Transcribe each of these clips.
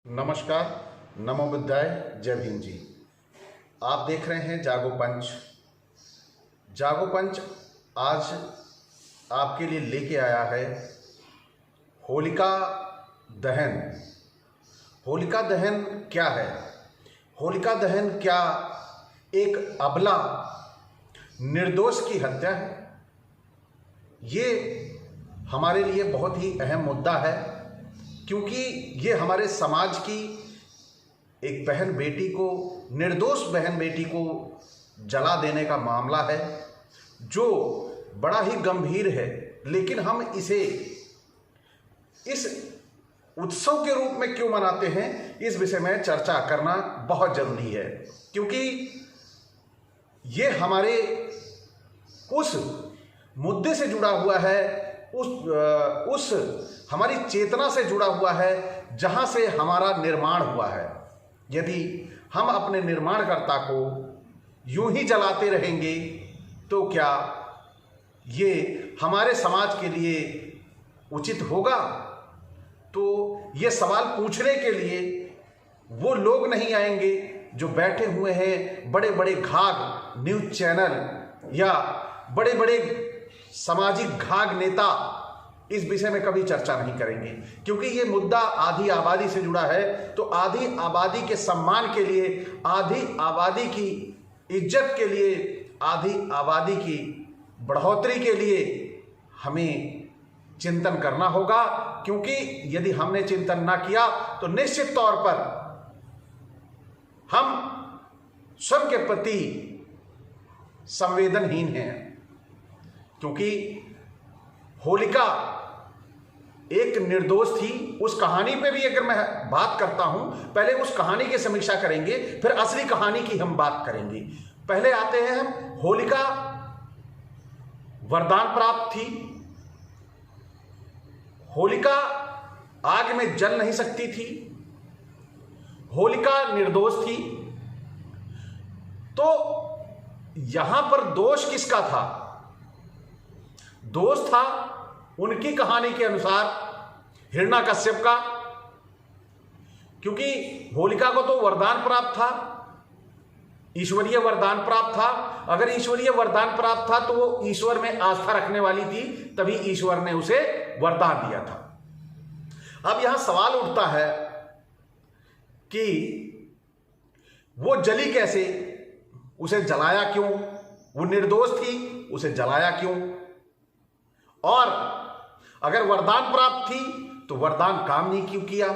नमस्कार, नमो बुद्धाय, जय भीम जी। आप देख रहे हैं जागो पंच। जागो पंच आज आपके लिए लेके आया है होलिका दहन। होलिका दहन क्या है? होलिका दहन क्या एक अबला निर्दोष की हत्या है? ये हमारे लिए बहुत ही अहम मुद्दा है, क्योंकि ये हमारे समाज की एक बहन बेटी को, निर्दोष बहन बेटी को जला देने का मामला है, जो बड़ा ही गंभीर है। लेकिन हम इसे इस उत्सव के रूप में क्यों मनाते हैं, इस विषय में चर्चा करना बहुत जरूरी है, क्योंकि ये हमारे उस मुद्दे से जुड़ा हुआ है, उस हमारी चेतना से जुड़ा हुआ है जहां से हमारा निर्माण हुआ है। यदि हम अपने निर्माणकर्ता को यूं ही जलाते रहेंगे तो क्या ये हमारे समाज के लिए उचित होगा? तो ये सवाल पूछने के लिए वो लोग नहीं आएंगे जो बैठे हुए हैं बड़े बड़े घाघ न्यूज चैनल या बड़े बड़े सामाजिक घाघ नेता इस विषय में कभी चर्चा नहीं करेंगे, क्योंकि ये मुद्दा आधी आबादी से जुड़ा है। तो आधी आबादी के सम्मान के लिए, आधी आबादी की इज्जत के लिए, आधी आबादी की बढ़ोतरी के लिए हमें चिंतन करना होगा। क्योंकि यदि हमने चिंतन ना किया तो निश्चित तौर पर हम स्वयं के प्रति संवेदनहीन हैं। क्योंकि होलिका एक निर्दोष थी। उस कहानी पे भी अगर मैं बात करता हूं, पहले उस कहानी की समीक्षा करेंगे, फिर असली कहानी की हम बात करेंगे। पहले आते हैं हम, होलिका वरदान प्राप्त थी। होलिका आग में जल नहीं सकती थी। होलिका निर्दोष थी। तो यहां पर दोष किसका था? दोष था उनकी कहानी के अनुसार हिरण्यकश्यप का, क्योंकि होलिका को तो वरदान प्राप्त था, ईश्वरीय वरदान प्राप्त था। अगर ईश्वरीय वरदान प्राप्त था तो वो ईश्वर में आस्था रखने वाली थी, तभी ईश्वर ने उसे वरदान दिया था। अब यहां सवाल उठता है कि वो जली कैसे? उसे जलाया क्यों? वो निर्दोष थी, उसे जलाया क्यों? और अगर वरदान प्राप्त थी तो वरदान काम नहीं क्यों किया?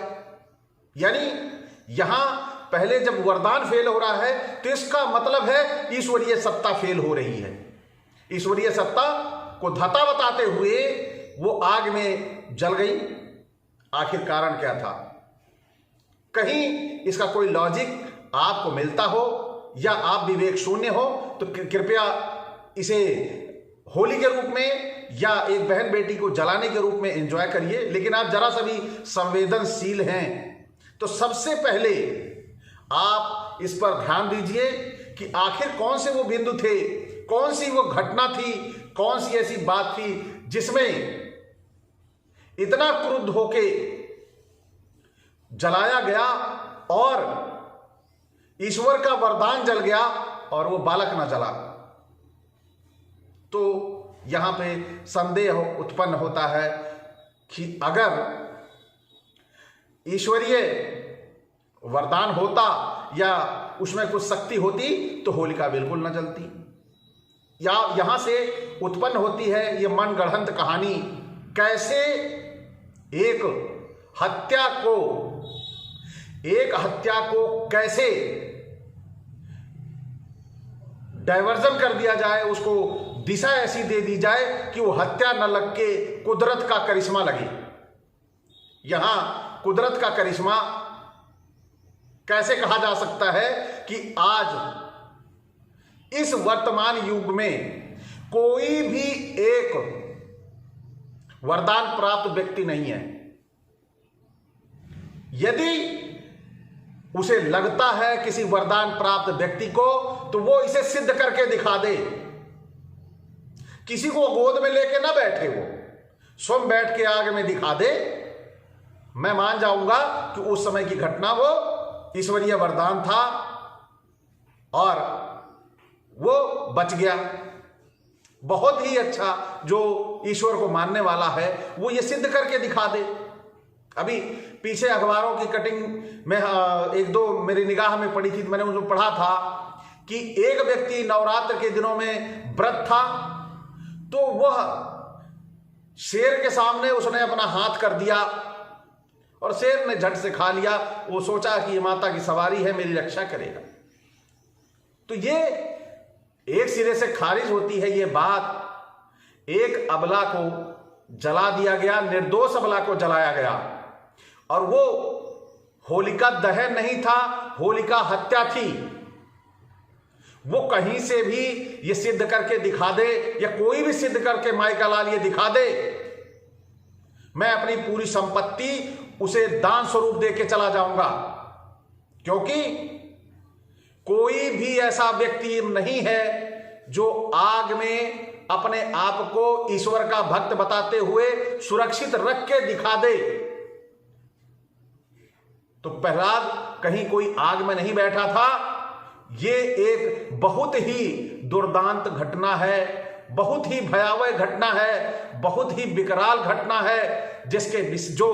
यानी यहां पहले जब वरदान फेल हो रहा है तो इसका मतलब है ईश्वरीय सत्ता फेल हो रही है। ईश्वरीय सत्ता को धता बताते हुए वो आग में जल गई। आखिर कारण क्या था? कहीं इसका कोई लॉजिक आपको मिलता हो या आप विवेक शून्य हो तो कृपया इसे होली के रूप में या एक बहन बेटी को जलाने के रूप में एंजॉय करिए। लेकिन आप जरा सा भी संवेदनशील हैं तो सबसे पहले आप इस पर ध्यान दीजिए कि आखिर कौन से वो बिंदु थे, कौन सी वो घटना थी, कौन सी ऐसी बात थी जिसमें इतना क्रुद्ध होके जलाया गया और ईश्वर का वरदान जल गया और वो बालक ना जला। तो यहां पे संदेह उत्पन्न होता है कि अगर ईश्वरीय वरदान होता या उसमें कुछ शक्ति होती तो होलिका बिल्कुल न जलती। या यहां से उत्पन्न होती है ये मनगढ़ंत कहानी, कैसे एक हत्या को कैसे डायवर्जन कर दिया जाए, उसको दिशा ऐसी दे दी जाए कि वो हत्या न लग के कुदरत का करिश्मा लगे। यहां कुदरत का करिश्मा कैसे कहा जा सकता है कि आज इस वर्तमान युग में कोई भी एक वरदान प्राप्त व्यक्ति नहीं है। यदि उसे लगता है किसी वरदान प्राप्त व्यक्ति को तो वो इसे सिद्ध करके दिखा दे। किसी को गोद में लेके ना बैठे, वो स्वयं बैठ के आग में दिखा दे मैं मान जाऊंगा कि उस समय की घटना वो ईश्वरीय वरदान था और वो बच गया। बहुत ही अच्छा, जो ईश्वर को मानने वाला है वो ये सिद्ध करके दिखा दे। अभी पीछे अखबारों की कटिंग में एक दो मेरी निगाह में पड़ी थी, मैंने उसमें पढ़ा था कि एक व्यक्ति नवरात्र के दिनों में व्रत था, तो वह शेर के सामने उसने अपना हाथ कर दिया और शेर ने झट से खा लिया। वो सोचा कि ये माता की सवारी है, मेरी रक्षा करेगा। तो ये एक सिरे से खारिज होती है ये बात। एक अबला को जला दिया गया, निर्दोष अबला को जलाया गया, और वो होलिका दहन नहीं था, होलिका हत्या थी। वो कहीं से भी ये सिद्ध करके दिखा दे, या कोई भी सिद्ध करके माई का लाल ये दिखा दे, मैं अपनी पूरी संपत्ति उसे दान स्वरूप दे के चला जाऊंगा। क्योंकि कोई भी ऐसा व्यक्ति नहीं है जो आग में अपने आप को ईश्वर का भक्त बताते हुए सुरक्षित रख के दिखा दे। तो प्रहलाद कहीं कोई आग में नहीं बैठा था। ये एक बहुत ही दुर्दांत घटना है, बहुत ही भयावह घटना है, बहुत ही विकराल घटना है, जिसके जो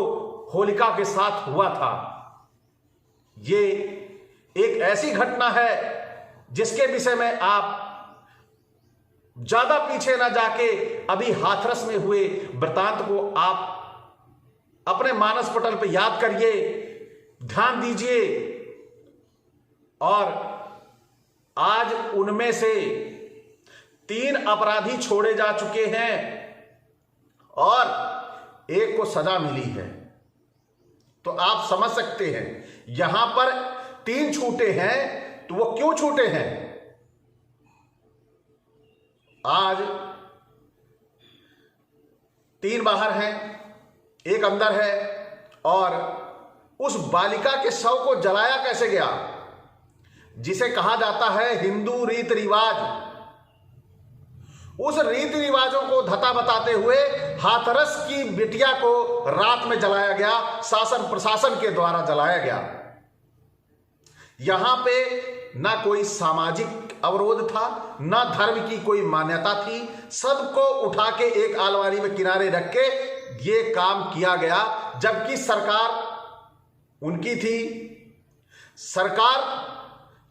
होलिका के साथ हुआ था। ये एक ऐसी घटना है जिसके विषय में आप ज्यादा पीछे ना जाके अभी हाथरस में हुए वृतांत को आप अपने मानस पटल पर याद करिए, ध्यान दीजिए। और आज उनमें से 3 अपराधी छोड़े जा चुके हैं और एक को सजा मिली है। तो आप समझ सकते हैं यहां पर 3 छूटे हैं, तो वो क्यों छूटे हैं? आज 3 बाहर हैं, एक अंदर है, और उस बालिका के शव को जलाया कैसे गया, जिसे कहा जाता है हिंदू रीति रिवाज। उस रीति रिवाजों को धता बताते हुए हाथरस की बिटिया को रात में जलाया गया, शासन प्रशासन के द्वारा जलाया गया। यहां पे ना कोई सामाजिक अवरोध था, ना धर्म की कोई मान्यता थी। सबको उठा के एक आलमारी में किनारे रख के ये काम किया गया, जबकि सरकार उनकी थी। सरकार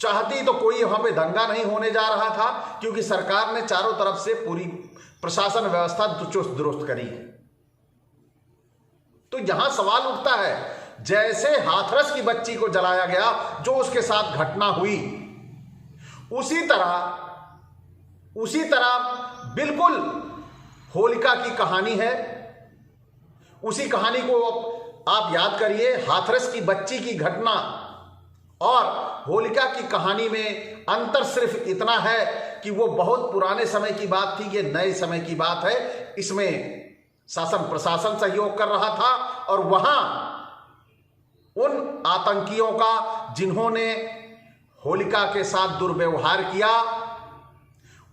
चाहती तो कोई वहां पे दंगा नहीं होने जा रहा था, क्योंकि सरकार ने चारों तरफ से पूरी प्रशासन व्यवस्था चुस्त दुरुस्त करी। तो यहां सवाल उठता है, जैसे हाथरस की बच्ची को जलाया गया, जो उसके साथ घटना हुई, उसी तरह बिल्कुल होलिका की कहानी है। उसी कहानी को आप याद करिए। हाथरस की बच्ची की घटना और होलिका की कहानी में अंतर सिर्फ इतना है कि वो बहुत पुराने समय की बात थी, ये नए समय की बात है। इसमें शासन प्रशासन सहयोग कर रहा था, और वहां उन आतंकियों का जिन्होंने होलिका के साथ दुर्व्यवहार किया,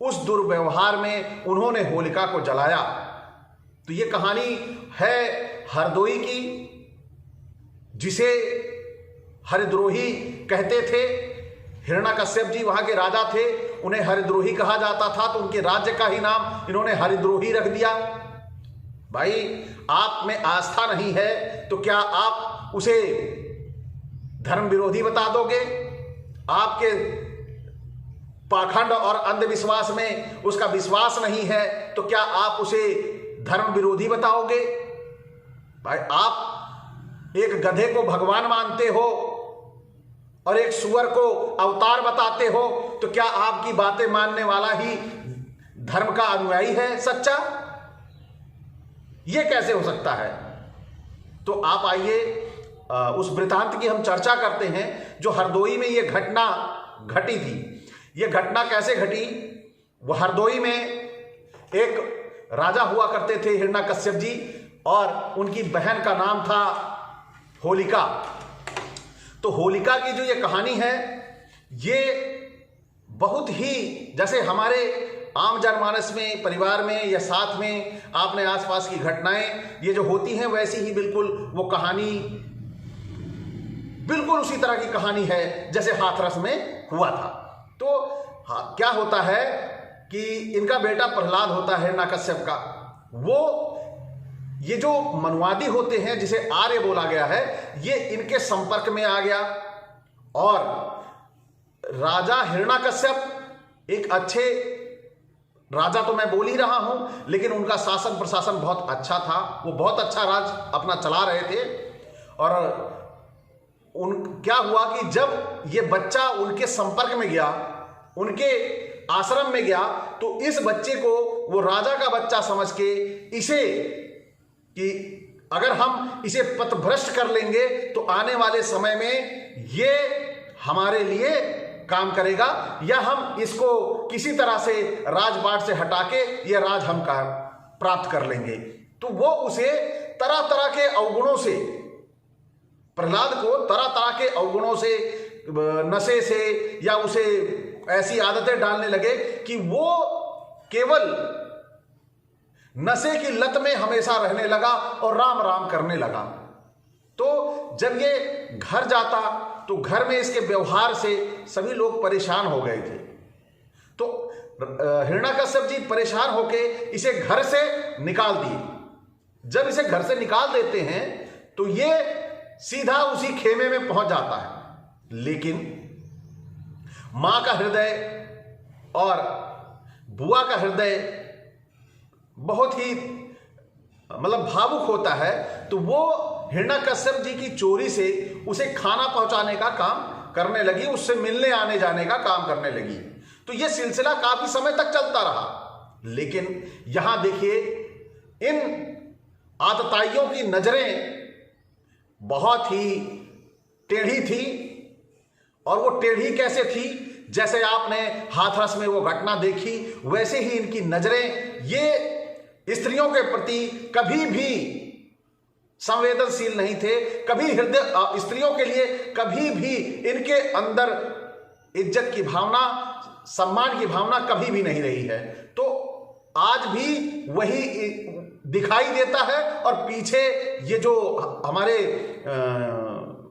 उस दुर्व्यवहार में उन्होंने होलिका को जलाया। तो ये कहानी है हरदोई की, जिसे हरिद्रोही कहते थे। हिरण्यकश्यप जी वहां के राजा थे, उन्हें हरिद्रोही कहा जाता था, तो उनके राज्य का ही नाम इन्होंने हरिद्रोही रख दिया। भाई, आप में आस्था नहीं है तो क्या आप उसे धर्म विरोधी बता दोगे? आपके पाखंड और अंधविश्वास में उसका विश्वास नहीं है तो क्या आप उसे धर्म विरोधी बताओगे? भाई, आप एक गधे को भगवान मानते हो और एक सुअर को अवतार बताते हो, तो क्या आपकी बातें मानने वाला ही धर्म का अनुयायी है सच्चा? यह कैसे हो सकता है? तो आप आइए उस वृतांत की हम चर्चा करते हैं, जो हरदोई में यह घटना घटी थी। यह घटना कैसे घटी? वह हरदोई में एक राजा हुआ करते थे हिरण्यकश्यप जी, और उनकी बहन का नाम था होलिका। तो होलिका की जो ये कहानी है, ये बहुत ही, जैसे हमारे आम जनमानस में, परिवार में या साथ में आपने आसपास की घटनाएं ये जो होती हैं वैसी ही बिल्कुल वो कहानी, बिल्कुल उसी तरह की कहानी है जैसे हाथरस में हुआ था। तो क्या होता है कि इनका बेटा प्रहलाद होता है हिरण्यकश्यप का, वो ये जो मनुवादी होते हैं जिसे आर्य बोला गया है, ये इनके संपर्क में आ गया और राजा हिरण्यकश्यप एक अच्छे राजा तो मैं बोल ही रहा हूं, लेकिन उनका शासन प्रशासन बहुत अच्छा था, वो बहुत अच्छा राज अपना चला रहे थे। और क्या हुआ कि जब ये बच्चा उनके संपर्क में गया, उनके आश्रम में गया, तो इस बच्चे को वो राजा का बच्चा समझ के इसे कि अगर हम इसे पथभ्रष्ट कर लेंगे तो आने वाले समय में ये हमारे लिए काम करेगा, या हम इसको किसी तरह से राजपाट से हटा के ये राज हम प्राप्त कर लेंगे। तो वो उसे तरह तरह के अवगुणों से, प्रहलाद को तरह तरह के अवगुणों से, नशे से, या उसे ऐसी आदतें डालने लगे कि वो केवल नशे की लत में हमेशा रहने लगा और राम राम करने लगा। तो जब ये घर जाता तो घर में इसके व्यवहार से सभी लोग परेशान हो गए थे। तो हिरण्यकश्यप जी परेशान होके इसे घर से निकाल दिए। जब इसे घर से निकाल देते हैं तो ये सीधा उसी खेमे में पहुंच जाता है, लेकिन मां का हृदय और बुआ का हृदय बहुत ही भावुक होता है। तो वो हिरण्यकश्यप जी की चोरी से उसे खाना पहुंचाने का काम करने लगी, उससे मिलने आने जाने का काम करने लगी। तो ये सिलसिला काफी समय तक चलता रहा। लेकिन यहां देखिए, इन आतताइयों की नजरें बहुत ही टेढ़ी थी। और वो टेढ़ी कैसे थी? जैसे आपने हाथरस में वो घटना देखी, वैसे ही इनकी नजरें ये स्त्रियों के प्रति कभी भी संवेदनशील नहीं थे। कभी हृदय स्त्रियों के लिए कभी भी इनके अंदर इज्जत की भावना, सम्मान की भावना कभी भी नहीं रही है। तो आज भी वही दिखाई देता है। और पीछे ये जो हमारे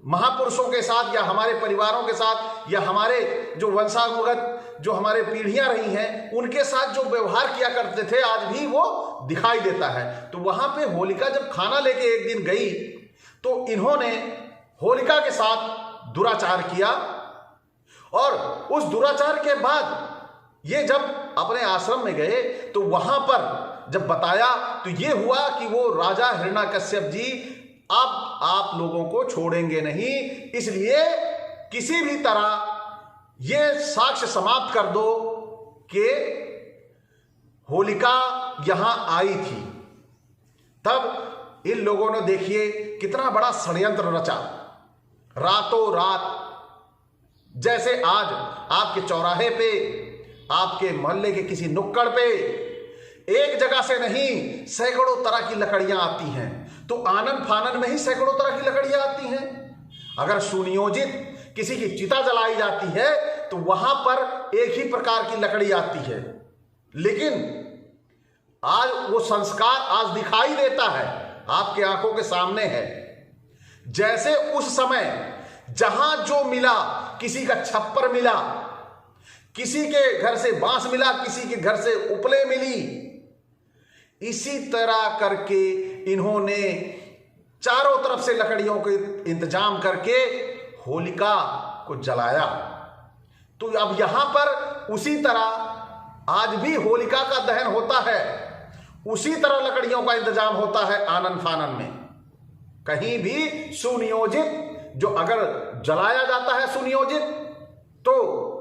महापुरुषों के साथ या हमारे परिवारों के साथ या हमारे जो वंशानुगत जो हमारे पीढ़ियां रही हैं उनके साथ जो व्यवहार किया करते थे, आज भी वो दिखाई देता है। तो वहां पे होलिका जब खाना लेके एक दिन गई तो इन्होंने होलिका के साथ दुराचार किया। और उस दुराचार के बाद ये जब अपने आश्रम में गए तो वहां पर जब बताया तो ये हुआ कि वो राजा हिरण्यकश्यप जी अब आप लोगों को छोड़ेंगे नहीं, इसलिए किसी भी तरह ये साक्ष्य समाप्त कर दो कि होलिका यहां आई थी। तब इन लोगों ने देखिए कितना बड़ा षड्यंत्र रचा। रातों रात, जैसे आज आपके चौराहे पे, आपके मोहल्ले के किसी नुक्कड़ पे एक जगह से नहीं सैकड़ों तरह की लकड़ियां आती हैं। तो आनन फानन में ही सैकड़ों तरह की लकड़ियां आती हैं। अगर सुनियोजित किसी की चिता जलाई जाती है तो वहां पर एक ही प्रकार की लकड़ी आती है। लेकिन आज वो संस्कार आज दिखाई देता है, आपके आंखों के सामने है। जैसे उस समय जहां जो मिला, किसी का छप्पर मिला, किसी के घर से बांस मिला, किसी के घर से उपले मिली, इसी तरह करके इन्होंने चारों तरफ से लकड़ियों के इंतजाम करके होलिका को जलाया। तो अब यहां पर उसी तरह आज भी होलिका का दहन होता है, उसी तरह लकड़ियों का इंतजाम होता है आनन फानन में। कहीं भी सुनियोजित जो अगर जलाया जाता है सुनियोजित, तो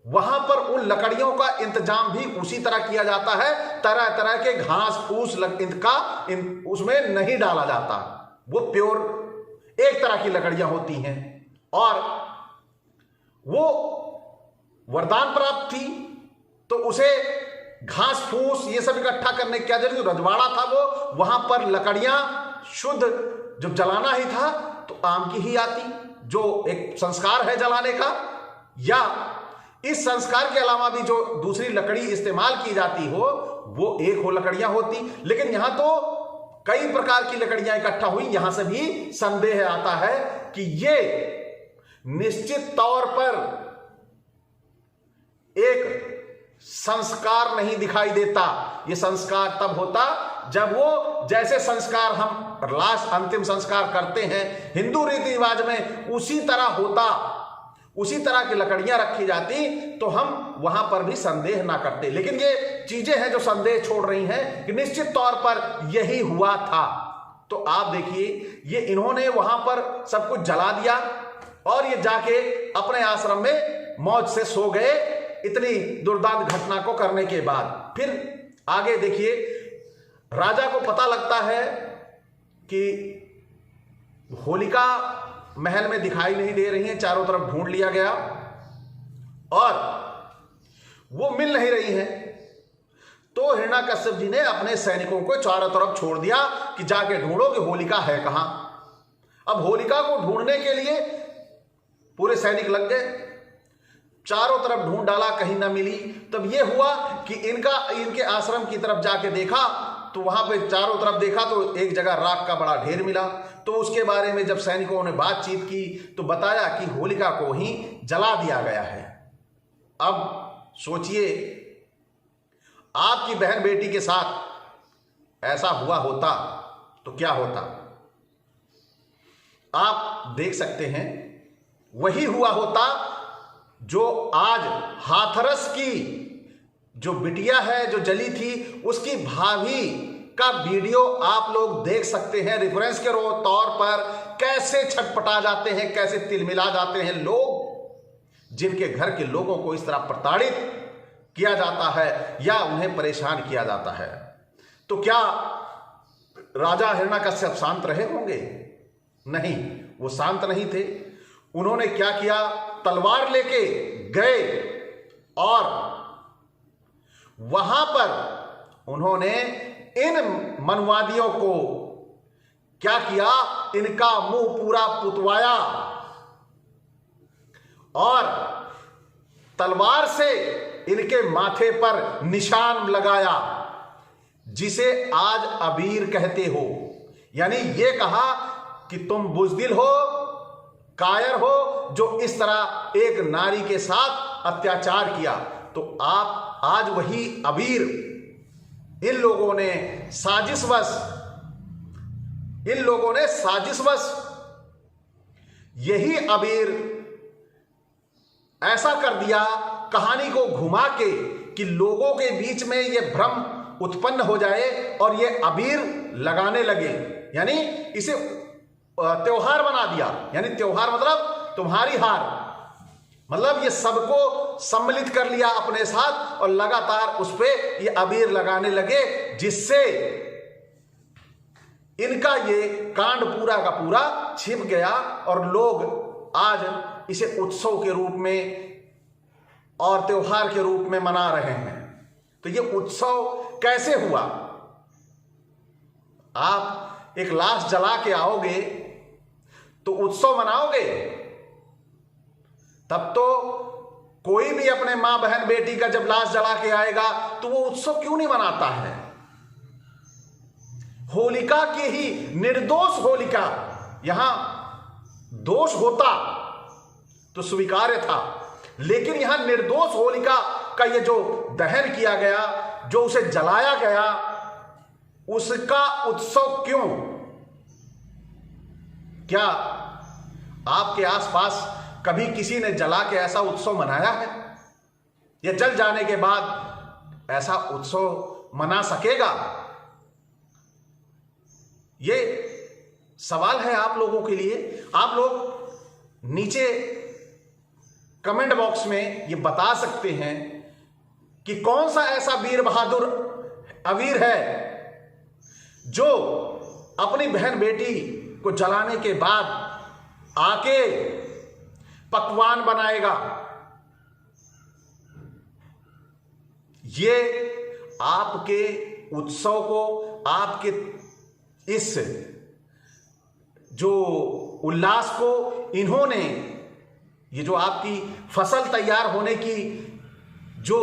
वहां पर उन लकड़ियों का इंतजाम भी उसी तरह किया जाता है। तरह तरह के घास फूस उसमें नहीं डाला जाता, वो प्योर एक तरह की लकड़ियां होती हैं। और वो वरदान प्राप्त थी तो उसे घास फूस ये सब इकट्ठा करने की क्या जरूरत? जो रजवाड़ा था वो वहां पर लकड़ियां शुद्ध जब जलाना ही था तो आम की ही आती, जो एक संस्कार है जलाने का। या इस संस्कार के अलावा भी जो दूसरी लकड़ी इस्तेमाल की जाती हो वो एक हो लकड़ियां होती, लेकिन यहां तो कई प्रकार की लकड़ियां इकट्ठा हुई। यहां से भी संदेह आता है कि ये निश्चित तौर पर एक संस्कार नहीं दिखाई देता। ये संस्कार तब होता जब वो, जैसे संस्कार हम लास्ट अंतिम संस्कार करते हैं हिंदू रीति रिवाज में, उसी तरह होता, उसी तरह की लकड़ियां रखी जाती तो हम वहां पर भी संदेह ना करते। लेकिन ये चीजें हैं जो संदेह छोड़ रही हैं कि निश्चित तौर पर यही हुआ था। तो आप देखिए, ये इन्होंने वहां पर सब कुछ जला दिया और ये जाके अपने आश्रम में मौज से सो गए इतनी दुर्दांत घटना को करने के बाद। फिर आगे देखिए, राजा को पता लगता है कि होलिका महल में दिखाई नहीं दे रही है, चारों तरफ ढूंढ लिया गया और वो मिल नहीं रही है। तो हिरण्यकश्यप जी ने अपने सैनिकों को चारों तरफ छोड़ दिया कि जाके ढूंढो कि होलिका है कहां। अब होलिका को ढूंढने के लिए पूरे सैनिक लग गए, चारों तरफ ढूंढ डाला, कहीं ना मिली। तब यह हुआ कि इनके आश्रम की तरफ जाके देखा तो वहां पे चारों तरफ देखा तो एक जगह राख का बड़ा ढेर मिला। तो उसके बारे में जब सैनिकों ने बातचीत की तो बताया कि होलिका को ही जला दिया गया है। अब सोचिए, आपकी बहन बेटी के साथ ऐसा हुआ होता तो क्या होता। आप देख सकते हैं, वही हुआ होता जो आज हाथरस की जो बिटिया है जो जली थी, उसकी भाभी का वीडियो आप लोग देख सकते हैं। रेफरेंस के तौर पर कैसे छटपटा जाते हैं, कैसे तिलमिला जाते हैं लोग, जिनके घर के लोगों को इस तरह प्रताड़ित किया जाता है या उन्हें परेशान किया जाता है। तो क्या राजा हिरण्यकश्यप शांत रहे होंगे? नहीं, वो शांत नहीं थे। उन्होंने क्या किया, तलवार लेके गए और वहां पर उन्होंने इन मनवादियों को क्या किया, इनका मुंह पूरा पुतवाया और तलवार से इनके माथे पर निशान लगाया, जिसे आज अबीर कहते हो। यानी ये कहा कि तुम बुजदिल हो, कायर हो, जो इस तरह एक नारी के साथ अत्याचार किया। तो आप आज वही अबीर, इन लोगों ने साजिशवश यही अबीर ऐसा कर दिया, कहानी को घुमा के, कि लोगों के बीच में यह भ्रम उत्पन्न हो जाए और यह अबीर लगाने लगे। यानी इसे त्योहार बना दिया। यानी त्योहार मतलब तुम्हारी हार, मतलब ये सबको सम्मिलित कर लिया अपने साथ और लगातार उस पे ये अबीर लगाने लगे, जिससे इनका ये कांड पूरा का पूरा छिप गया और लोग आज इसे उत्सव के रूप में और त्योहार के रूप में मना रहे हैं। तो ये उत्सव कैसे हुआ? आप एक लाश जला के आओगे तो उत्सव मनाओगे? तब तो कोई भी अपने मां बहन बेटी का जब लाश जला के आएगा तो वो उत्सव क्यों नहीं मनाता है? होलिका की ही, निर्दोष होलिका, यहां दोष होता तो स्वीकार्य था, लेकिन यहां निर्दोष होलिका का ये जो दहन किया गया, जो उसे जलाया गया, उसका उत्सव क्यों? क्या आपके आसपास कभी किसी ने जला के ऐसा उत्सव मनाया है? या जल जाने के बाद ऐसा उत्सव मना सकेगा? ये सवाल है आप लोगों के लिए। आप लोग नीचे कमेंट बॉक्स में ये बता सकते हैं कि कौन सा ऐसा वीर बहादुर अबीर है जो अपनी बहन बेटी को जलाने के बाद आके पकवान बनाएगा। ये आपके उत्सव को, आपके इस जो उल्लास को इन्होंने ये जो आपकी फसल तैयार होने की जो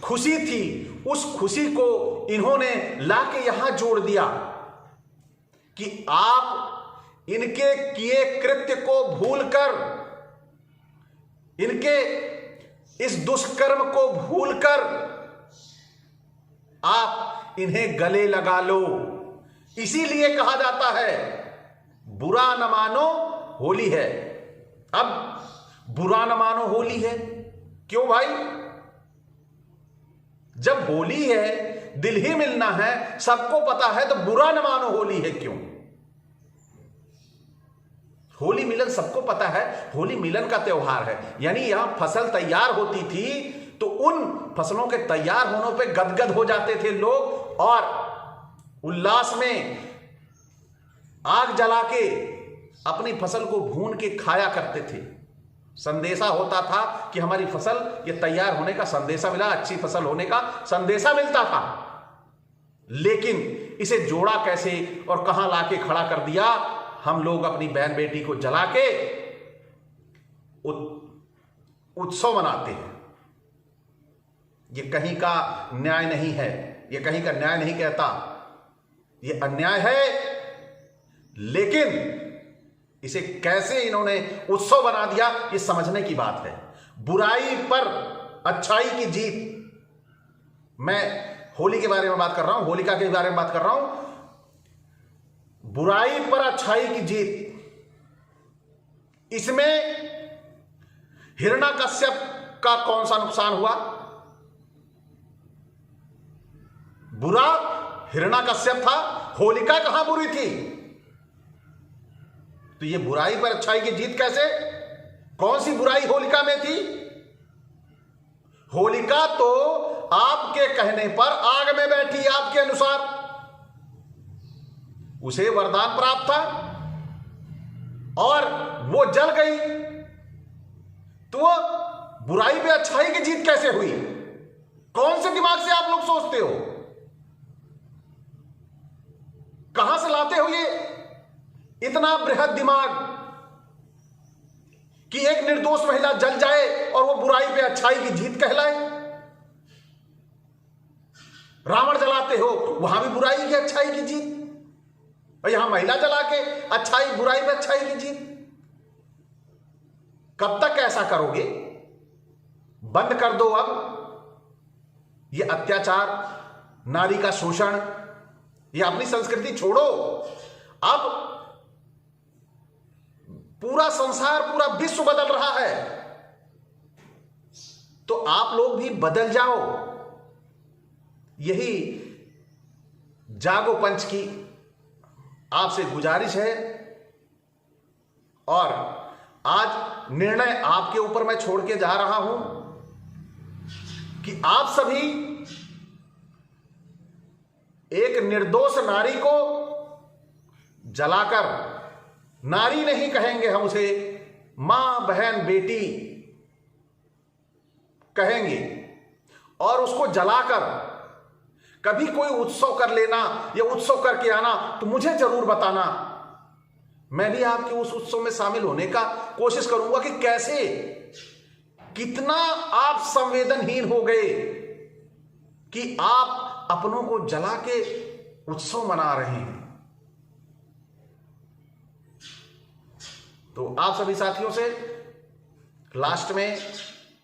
खुशी थी, उस खुशी को इन्होंने लाके यहां जोड़ दिया कि आप इनके किए कृत्य को भूलकर, इनके इस दुष्कर्म को भूलकर आप इन्हें गले लगा लो। इसीलिए कहा जाता है बुरा न मानो होली है। अब बुरा न मानो होली है क्यों भाई? जब होली है, दिल ही मिलना है, सबको पता है, तो बुरा न मानो होली है क्यों? होली मिलन सबको पता है, होली मिलन का त्योहार है। यानी यहां फसल तैयार होती थी तो उन फसलों के तैयार होने पे गदगद हो जाते थे लोग और उल्लास में आग जला के अपनी फसल को भून के खाया करते थे। संदेशा होता था कि हमारी फसल ये तैयार होने का संदेशा मिला, अच्छी फसल होने का संदेशा मिलता था। लेकिन इसे जोड़ा कैसे और कहां लाके खड़ा कर दिया? हम लोग अपनी बहन बेटी को जला के उत्सव मनाते हैं। ये कहीं का न्याय नहीं है, ये कहीं का न्याय नहीं कहता, ये अन्याय है। लेकिन इसे कैसे इन्होंने उत्सव बना दिया, ये समझने की बात है। बुराई पर अच्छाई की जीत। मैं होली के बारे में बात कर रहा हूं, होलिका के बारे में बात कर रहा हूं। बुराई पर अच्छाई की जीत, इसमें हिरण्यकश्यप का कौन सा नुकसान हुआ? बुरा हिरण्यकश्यप था, होलिका कहां बुरी थी? तो ये बुराई पर अच्छाई की जीत कैसे? कौन सी बुराई होलिका में थी? होलिका तो आपके कहने पर आग में बैठी, आपके अनुसार उसे वरदान प्राप्त था और वो जल गई, तो वो बुराई पे अच्छाई की जीत कैसे हुई? कौन से दिमाग से आप लोग सोचते हो? कहां से लाते हो ये इतना बृहद दिमाग कि एक निर्दोष महिला जल जाए और वो बुराई पे अच्छाई की जीत कहलाए? रावण जलाते हो, वहां भी बुराई की अच्छाई की जीत, और यहां महिला जला के अच्छाई, बुराई पे अच्छाई की जीत। कब तक ऐसा करोगे? बंद कर दो अब ये अत्याचार, नारी का शोषण, ये अपनी संस्कृति छोड़ो। अब पूरा संसार, पूरा विश्व बदल रहा है, तो आप लोग भी बदल जाओ। यही जागो पंच की आपसे गुजारिश है और आज निर्णय आपके ऊपर मैं छोड़ के जा रहा हूं कि आप सभी एक निर्दोष नारी को जलाकर, नारी नहीं कहेंगे हम उसे, मां, बहन, बेटी कहेंगे, और उसको जलाकर कभी कोई उत्सव कर लेना या उत्सव करके आना तो मुझे जरूर बताना। मैं भी आपके उस उत्सव में शामिल होने का कोशिश करूंगा कि कैसे, कितना आप संवेदनहीन हो गए कि आप अपनों को जला के उत्सव मना रहे हैं। तो आप सभी साथियों से लास्ट में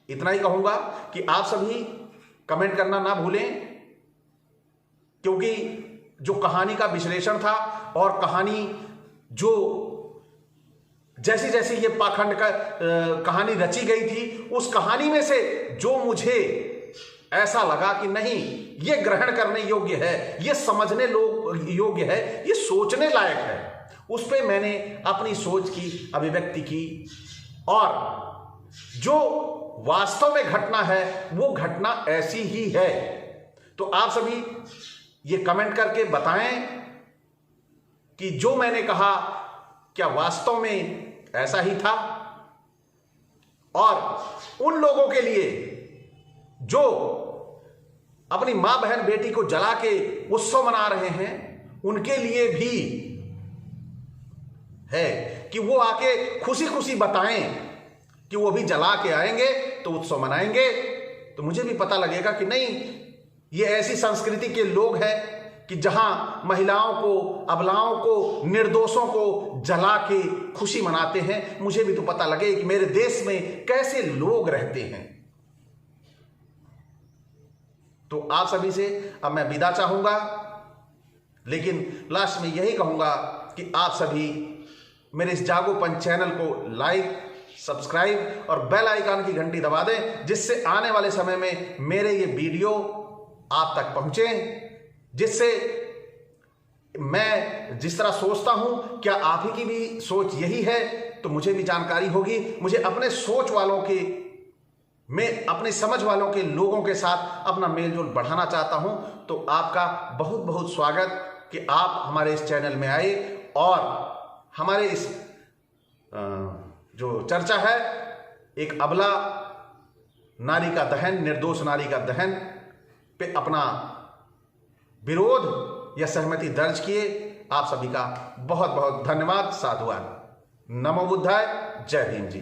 इतना ही कहूंगा कि आप सभी कमेंट करना ना भूलें, क्योंकि जो कहानी का विश्लेषण था और कहानी जो जैसी जैसी ये पाखंड का कहानी रची गई थी, उस कहानी में से जो मुझे ऐसा लगा कि नहीं, ये ग्रहण करने योग्य है, ये समझने योग्य है, ये सोचने लायक है, उस पे मैंने अपनी सोच की अभिव्यक्ति की। और जो वास्तव में घटना है वो घटना ऐसी ही है। तो आप सभी ये कमेंट करके बताएं कि जो मैंने कहा क्या वास्तव में ऐसा ही था। और उन लोगों के लिए जो अपनी मां, बहन, बेटी को जला के उत्सव मना रहे हैं, उनके लिए भी है कि वो आके खुशी खुशी बताएं कि वो भी जला के आएंगे तो उत्सव मनाएंगे, तो मुझे भी पता लगेगा कि नहीं, ये ऐसी संस्कृति के लोग हैं कि जहां महिलाओं को, अबलाओं को, निर्दोषों को जला के खुशी मनाते हैं। मुझे भी तो पता लगे कि मेरे देश में कैसे लोग रहते हैं। तो आप सभी से अब मैं विदा चाहूंगा, लेकिन लास्ट में यही कहूंगा कि आप सभी मेरे इस जागो पंच चैनल को लाइक, सब्सक्राइब और बेल आइकन की घंटी दबा दें, जिससे आने वाले समय में मेरे ये वीडियो आप तक पहुंचे, जिससे मैं जिस तरह सोचता हूं, क्या आप ही की भी सोच यही है, तो मुझे भी जानकारी होगी। मुझे अपने सोच वालों के, मैं अपने समझ वालों के लोगों के साथ अपना मेलजोल बढ़ाना चाहता हूं। तो आपका बहुत बहुत स्वागत कि आप हमारे इस चैनल में आए और हमारे इस जो चर्चा है, एक अबला नारी का दहन, निर्दोष नारी का दहन पे अपना विरोध या सहमति दर्ज किए। आप सभी का बहुत बहुत धन्यवाद, साधुवाद। नमो बुद्धाय, जय भीम जी।